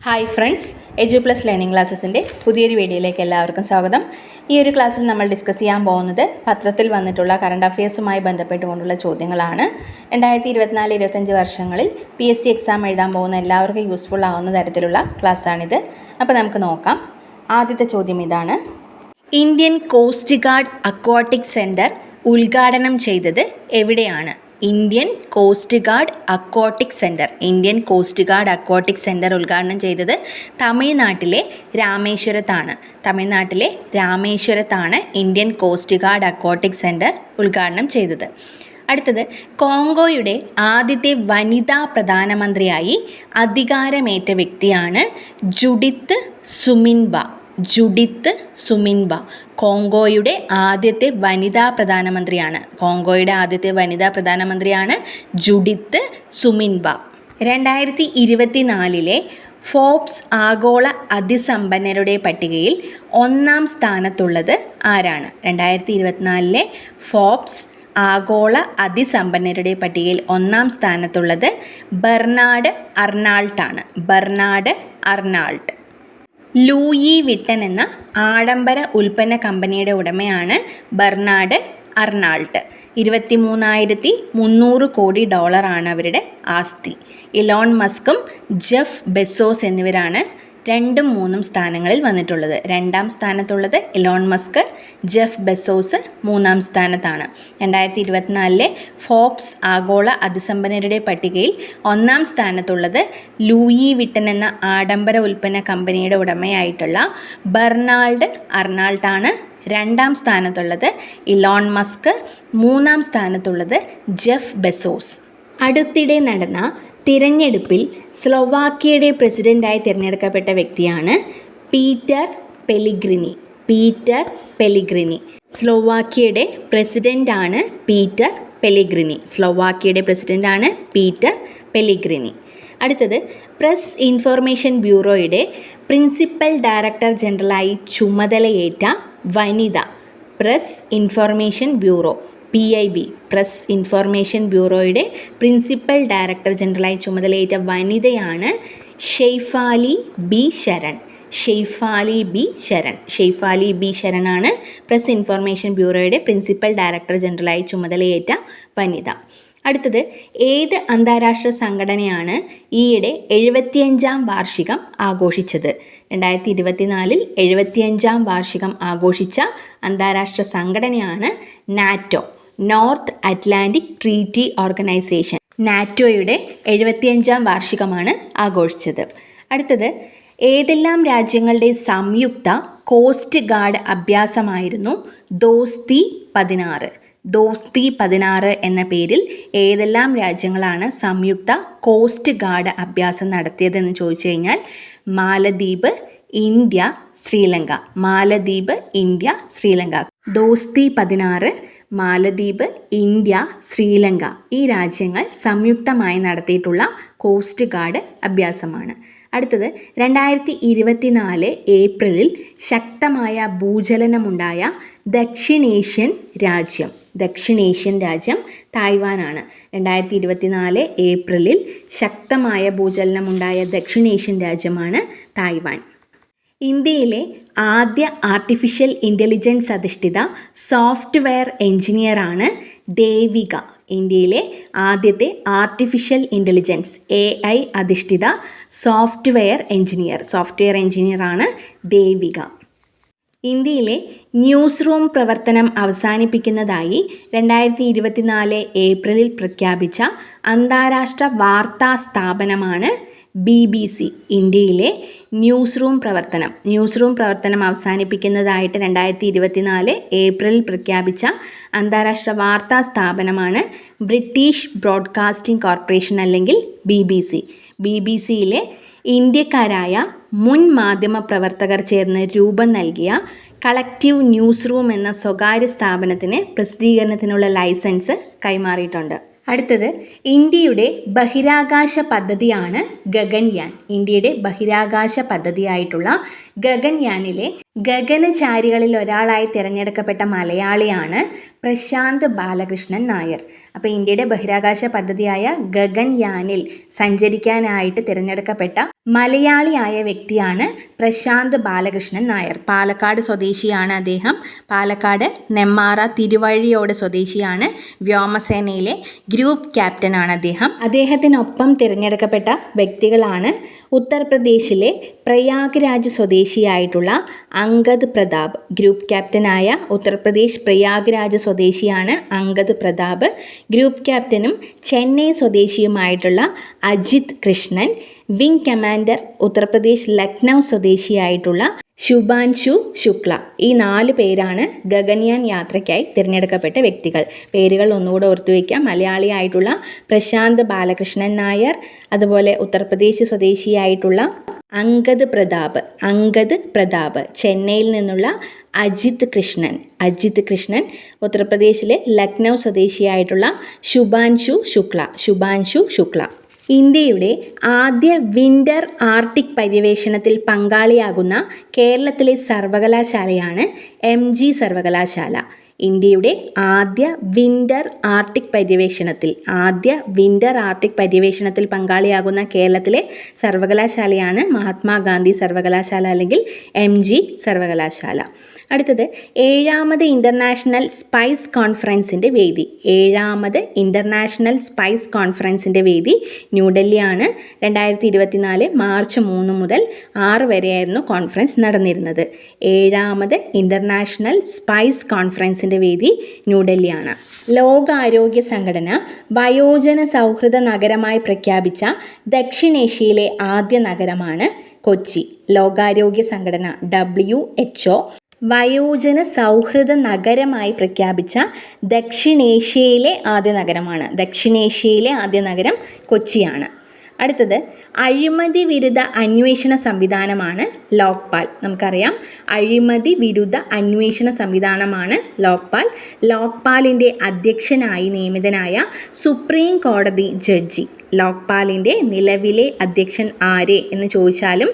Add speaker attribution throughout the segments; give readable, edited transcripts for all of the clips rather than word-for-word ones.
Speaker 1: Hi friends, എജു plus learning ക്ലാസ്സസിൻ്റെ പുതിയൊരു വീഡിയോയിലേക്ക് എല്ലാവർക്കും സ്വാഗതം. ഈ ഒരു ക്ലാസ്സിൽ നമ്മൾ ഡിസ്കസ് ചെയ്യാൻ പോകുന്നത് പത്രത്തിൽ വന്നിട്ടുള്ള കറണ്ട് അഫയേഴ്സുമായി ബന്ധപ്പെട്ടുകൊണ്ടുള്ള ചോദ്യങ്ങളാണ്. 2024-25 വർഷങ്ങളിൽ PSC എക്സാം എഴുതാൻ പോകുന്ന എല്ലാവർക്കും യൂസ്ഫുൾ ആവുന്ന തരത്തിലുള്ള ക്ലാസ്സാണിത്. അപ്പോൾ നമുക്ക് നോക്കാം. ആദ്യത്തെ ചോദ്യം ഇതാണ്: Indian coast guard aquatic centre ഉദ്ഘാടനം ചെയ്തത് എവിടെയാണ്? Indian coast guard aquatic centre ഉദ്ഘാടനം ചെയ്തത് തമിഴ്നാട്ടിലെ രാമേശ്വരത്താണ് Indian coast guard aquatic centre ഉദ്ഘാടനം ചെയ്തത്. അടുത്തത്: കോങ്കോയുടെ ആദ്യത്തെ വനിതാ പ്രധാനമന്ത്രിയായി അധികാരമേറ്റ വ്യക്തിയാണ് ജുഡിത്ത് സുമിൻബ. കോങ്കോയുടെ ആദ്യത്തെ വനിതാ പ്രധാനമന്ത്രിയാണ് ജുഡിത്ത് സുമിൻബ. 2024 ഫോബ്സ് ആഗോള അതിസമ്പന്നരുടെ പട്ടികയിൽ ഒന്നാം സ്ഥാനത്തുള്ളത് ആരാണ്? 2024 ഫോബ്സ് ആഗോള അതിസമ്പന്നരുടെ പട്ടികയിൽ ഒന്നാം സ്ഥാനത്തുള്ളത് ബെർണാഡ് അർണാൾട്ട്. ലൂയി വിട്ടൻ എന്ന ആഡംബര ഉൽപ്പന്ന കമ്പനിയുടെ ഉടമയാണ് ബെർണാഡ് അർണാൾട്ട്. 23,300 കോടി ഡോളറാണ് അവരുടെ ആസ്തി. ഇലോൺ മസ്കും ജെഫ് ബെസോസ് എന്നിവരാണ് 2ഉം 3ഉം സ്ഥാനങ്ങളിൽ വന്നിട്ടുള്ളത്. 2ാം സ്ഥാനത്തുള്ളത് ഇലോൺ മസ്ക്, ജെഫ് ബെസോസ് 3ാം സ്ഥാനത്താണ്. 2024 ഫോബ്സ് ആഗോള അതിസമ്പന്നരുടെ പട്ടികയിൽ 1ാം സ്ഥാനത്തുള്ളത് ലൂയി വിട്ടൻ എന്ന ആഡംബര ഉൽപ്പന്ന കമ്പനിയുടെ ഉടമയായിട്ടുള്ള ബെർണാഡ് അർണാൾട്ടാണ്. 2ാം സ്ഥാനത്തുള്ളത് ഇലോൺ മസ്ക്, 3ാം സ്ഥാനത്തുള്ളത് ജെഫ് ബെസോസ്. അടുത്തിടെ നടന്ന തിരഞ്ഞെടുപ്പിൽ സ്ലോവാക്യയുടെ പ്രസിഡൻ്റായി തിരഞ്ഞെടുക്കപ്പെട്ട വ്യക്തിയാണ് പീറ്റർ പെലിഗ്രിനി. സ്ലോവാക്യയുടെ പ്രസിഡൻ്റാണ് Peter Pellegrini. അടുത്തത്: പ്രസ് ഇൻഫർമേഷൻ ബ്യൂറോയുടെ പ്രിൻസിപ്പൽ ഡയറക്ടർ ജനറലായി ചുമതലയേറ്റ വനിത. പ്രസ് ഇൻഫർമേഷൻ ബ്യൂറോയുടെ പ്രിൻസിപ്പൽ ഡയറക്ടർ ജനറലായി ചുമതലയേറ്റ വനിതയാണ് Shefali B Sharan. Press information ബ്യൂറോയുടെ പ്രിൻസിപ്പൽ ഡയറക്ടർ ജനറലായി ചുമതലയേറ്റ വനിത. അടുത്തത്: ഏത് അന്താരാഷ്ട്ര സംഘടനയാണ് ഈയിടെ 75ാം വാർഷികം ആഘോഷിച്ചത്? 2024 75ാം വാർഷികം ആഘോഷിച്ച അന്താരാഷ്ട്ര സംഘടനയാണ് NATO, North Atlantic Treaty Organisation. നാറ്റോയുടെ 75ാം വാർഷികമാണ് ആഘോഷിച്ചത്. അടുത്തത്: ഏതെല്ലാം രാജ്യങ്ങളുടെ സംയുക്ത കോസ്റ്റ് ഗാർഡ് അഭ്യാസമായിരുന്നു ദോസ്തി 16 എന്ന പേരിൽ ഏതെല്ലാം രാജ്യങ്ങളാണ് സംയുക്ത കോസ്റ്റ് ഗാർഡ് അഭ്യാസം നടത്തിയതെന്ന് ചോദിച്ചു കഴിഞ്ഞാൽ മാലദ്വീപ്, ഇന്ത്യ, ശ്രീലങ്ക. ദോസ്തി 16, മാലദ്വീപ്, ഇന്ത്യ, ശ്രീലങ്ക ഈ രാജ്യങ്ങൾ സംയുക്തമായി നടത്തിയിട്ടുള്ള കോസ്റ്റ് ഗാർഡ് അഭ്യാസമാണ്. അടുത്തത്: 2024 ഏപ്രിലിൽ ശക്തമായ ഭൂചലനമുണ്ടായ ദക്ഷിണേഷ്യൻ രാജ്യം തായ്വാനാണ്. 2024 ഏപ്രിലിൽ ശക്തമായ ഭൂചലനമുണ്ടായ ദക്ഷിണേഷ്യൻ രാജ്യമാണ് തായ്വാൻ. ഇന്ത്യയിലെ ആദ്യ ആർട്ടിഫിഷ്യൽ ഇൻ്റലിജൻസ് അധിഷ്ഠിത സോഫ്റ്റ്വെയർ എഞ്ചിനീയറാണ് ദേവിക. ഇന്ത്യയിലെ ആദ്യത്തെ ആർട്ടിഫിഷ്യൽ ഇൻ്റലിജൻസ് AI അധിഷ്ഠിത സോഫ്റ്റ്വെയർ എഞ്ചിനീയറാണ് ദേവിക. ഇന്ത്യയിലെ ന്യൂസ് റൂം പ്രവർത്തനം അവസാനിപ്പിക്കുന്നതായി 2024 ഏപ്രിലിൽ പ്രഖ്യാപിച്ച അന്താരാഷ്ട്ര വാർത്താ സ്ഥാപനമാണ് BBC. ഇന്ത്യയിലെ ന്യൂസ് റൂം പ്രവർത്തനം അവസാനിപ്പിക്കുന്നതായിട്ട് 2024 ഏപ്രിലിൽ പ്രഖ്യാപിച്ച അന്താരാഷ്ട്ര വാർത്താ സ്ഥാപനമാണ് ബ്രിട്ടീഷ് ബ്രോഡ്കാസ്റ്റിംഗ് കോർപ്പറേഷൻ അല്ലെങ്കിൽ BBC. BBCയിലെ ഇന്ത്യക്കാരായ മുൻ മാധ്യമ പ്രവർത്തകർ ചേർന്ന് രൂപം നൽകിയ കളക്റ്റീവ് ന്യൂസ് റൂം എന്ന സ്വകാര്യ സ്ഥാപനത്തിന് പ്രസിദ്ധീകരണത്തിനുള്ള ലൈസൻസ് കൈമാറിയിട്ടുണ്ട്. അടുത്തത്: ഇന്ത്യയുടെ ബഹിരാകാശ പദ്ധതിയാണ് ഗഗൻയാൻ. ഇന്ത്യയുടെ ബഹിരാകാശ പദ്ധതിയായിട്ടുള്ള ഗഗൻയാനിലെ ഗഗനചാരികളിൽ ഒരാളായി തിരഞ്ഞെടുക്കപ്പെട്ട മലയാളിയാണ് പ്രശാന്ത് ബാലകൃഷ്ണൻ നായർ. അപ്പോൾ ഇന്ത്യയുടെ ബഹിരാകാശ പദ്ധതിയായ ഗഗൻയാനിൽ സഞ്ചരിക്കാനായിട്ട് തിരഞ്ഞെടുക്കപ്പെട്ട മലയാളിയായ വ്യക്തിയാണ് പ്രശാന്ത് ബാലകൃഷ്ണൻ നായർ. പാലക്കാട് സ്വദേശിയാണ് അദ്ദേഹം. പാലക്കാട് നെമ്മാറ തിരുവഴിയോട് സ്വദേശിയാണ്. വ്യോമസേനയിലെ ഗ്രൂപ്പ് ക്യാപ്റ്റനാണ് അദ്ദേഹം. അദ്ദേഹത്തിനൊപ്പം തിരഞ്ഞെടുക്കപ്പെട്ട വ്യക്തികളാണ് ഉത്തർപ്രദേശിലെ പ്രയാഗ്രാജ് സ്വദേശിയായിട്ടുള്ള അംഗദ് പ്രതാപ്. ഗ്രൂപ്പ് ക്യാപ്റ്റനായ ഉത്തർപ്രദേശ് പ്രയാഗ്രാജ് സ്വദേശിയാണ് അംഗദ് പ്രതാപ്. ഗ്രൂപ്പ് ക്യാപ്റ്റനും ചെന്നൈ സ്വദേശിയുമായിട്ടുള്ള അജിത് കൃഷ്ണൻ. വിംഗ് കമാൻഡർ ഉത്തർപ്രദേശ് ലക്നൗ സ്വദേശിയായിട്ടുള്ള ശുഭാൻശു ശുക്ല. ഈ 4 പേരാണ് ഗഗൻയാൻ യാത്രയ്ക്കായി തിരഞ്ഞെടുക്കപ്പെട്ട വ്യക്തികൾ. പേരുകൾ ഒന്നുകൂടെ ഓർത്തുവയ്ക്കാം. മലയാളിയായിട്ടുള്ള പ്രശാന്ത് ബാലകൃഷ്ണൻ നായർ, അതുപോലെ ഉത്തർപ്രദേശ് സ്വദേശിയായിട്ടുള്ള അംഗദ് പ്രതാപ്, ചെന്നൈയിൽ നിന്നുള്ള അജിത് കൃഷ്ണൻ, ഉത്തർപ്രദേശിലെ ലക്നൗ സ്വദേശിയായിട്ടുള്ള ശുഭാൻശു ശുക്ല. ഇന്ത്യയുടെ ആദ്യ വിൻ്റർ ആർട്ടിക് പര്യവേഷണത്തിൽ പങ്കാളിയാകുന്ന കേരളത്തിലെ സർവകലാശാലയാണ് MG സർവകലാശാല. ഇന്ത്യയുടെ ആദ്യ വിൻ്റർ ആർട്ടിക് പര്യവേഷണത്തിൽ പങ്കാളിയാകുന്ന കേരളത്തിലെ സർവകലാശാലയാണ് മഹാത്മാഗാന്ധി സർവകലാശാല അല്ലെങ്കിൽ MG സർവകലാശാല. അടുത്തത് 7ാമത് ഇൻ്റർനാഷണൽ സ്പൈസ് കോൺഫറൻസിൻ്റെ വേദി ന്യൂഡൽഹിയാണ്. 2024 മാർച്ച് 3 മുതൽ 6 വരെയായിരുന്നു കോൺഫറൻസ് നടന്നിരുന്നത്. 7ാമത് ഇൻ്റർനാഷണൽ സ്പൈസ് കോൺഫറൻസിൻ്റെ വേദി ന്യൂഡൽഹിയാണ്. ലോകാരോഗ്യ സംഘടന വയോജന സൗഹൃദ നഗരമായി പ്രഖ്യാപിച്ച ദക്ഷിണേഷ്യയിലെ ആദ്യ നഗരമാണ് കൊച്ചി. ലോകാരോഗ്യ സംഘടന WHO വയോജന സൗഹൃദ നഗരമായി പ്രഖ്യാപിച്ച ദക്ഷിണേഷ്യയിലെ ആദ്യ നഗരം കൊച്ചിയാണ്. അടുത്തത് അഴിമതി വിരുദ്ധ അന്വേഷണ സംവിധാനമാണ് ലോക്പാൽ. നമുക്കറിയാം, അഴിമതി വിരുദ്ധ അന്വേഷണ സംവിധാനമാണ് ലോക്പാൽ. ലോക്പാലിൻ്റെ അധ്യക്ഷനായി നിയമിതനായ സുപ്രീം കോടതി ജഡ്ജി. ലോക്പാലിൻ്റെ നിലവിലെ അധ്യക്ഷൻ ആരെ എന്ന് ചോദിച്ചാലും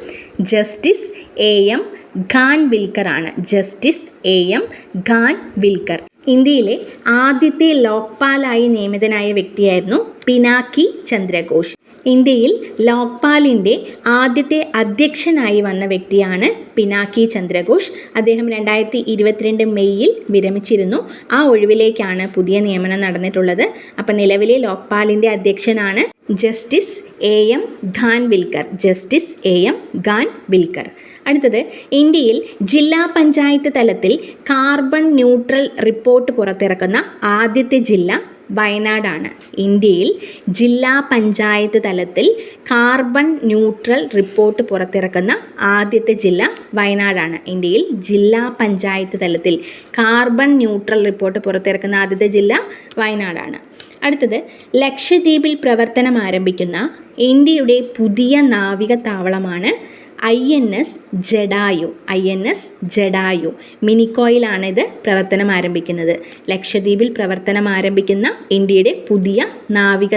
Speaker 1: ജസ്റ്റിസ് AM ഖാൻവിൽക്കർ ആണ്. ഇന്ത്യയിലെ ആദ്യത്തെ ലോക്പാലായി നിയമിതനായ വ്യക്തിയായിരുന്നു പിനാക്കി ചന്ദ്രഘോഷ്. ഇന്ത്യയിൽ ലോക്പാലിൻ്റെ ആദ്യത്തെ അധ്യക്ഷനായി വന്ന വ്യക്തിയാണ് പിനാക്കി ചന്ദ്രഘോഷ്. അദ്ദേഹം 2022 മെയ്യിൽ വിരമിച്ചിരുന്നു. ആ ഒഴിവിലേക്കാണ് പുതിയ നിയമനം നടന്നിട്ടുള്ളത്. അപ്പം നിലവിലെ ലോക്പാലിൻ്റെ അധ്യക്ഷനാണ് ജസ്റ്റിസ് AM ഖാൻവിൽക്കർ. അടുത്തത് ഇന്ത്യയിൽ ജില്ലാ പഞ്ചായത്ത് തലത്തിൽ കാർബൺ ന്യൂട്രൽ റിപ്പോർട്ട് പുറത്തിറക്കുന്ന ആദ്യത്തെ ജില്ല വയനാടാണ്. ഇന്ത്യയിൽ ജില്ലാ പഞ്ചായത്ത് തലത്തിൽ കാർബൺ ന്യൂട്രൽ റിപ്പോർട്ട് പുറത്തിറക്കുന്ന ആദ്യത്തെ ജില്ല വയനാടാണ്. ഇന്ത്യയിൽ ജില്ലാ പഞ്ചായത്ത് തലത്തിൽ കാർബൺ ന്യൂട്രൽ റിപ്പോർട്ട് പുറത്തിറക്കുന്ന ആദ്യത്തെ ജില്ല വയനാടാണ്. അടുത്തത് ലക്ഷദ്വീപിൽ പ്രവർത്തനം ആരംഭിക്കുന്ന ഇന്ത്യയുടെ പുതിയ നാവിക താവളമാണ് INS ജഡായു. മിനിക്കോയിലാണ് ഇത് പ്രവർത്തനം ആരംഭിക്കുന്നത്. ലക്ഷദ്വീപിൽ പ്രവർത്തനം ആരംഭിക്കുന്ന ഇന്ത്യയുടെ പുതിയ നാവിക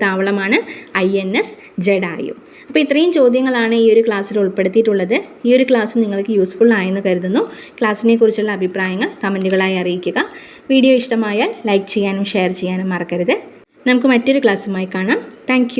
Speaker 1: താവളമാണ് INS ജഡായു. അപ്പോൾ ഇത്രയും ചോദ്യങ്ങളാണ് ഈ ഒരു ക്ലാസ്സിൽ ഉൾപ്പെടുത്തിയിട്ടുള്ളത്. ഈ ഒരു ക്ലാസ് നിങ്ങൾക്ക് യൂസ്ഫുൾ ആയെന്ന് കരുതുന്നു. ക്ലാസ്സിനെ കുറിച്ചുള്ള അഭിപ്രായങ്ങൾ കമൻറ്റുകളായി അറിയിക്കുക. വീഡിയോ ഇഷ്ടമായാൽ ലൈക്ക് ചെയ്യാനും ഷെയർ ചെയ്യാനും മറക്കരുത്. നമുക്ക് മറ്റൊരു ക്ലാസ്സുമായി കാണാം. താങ്ക്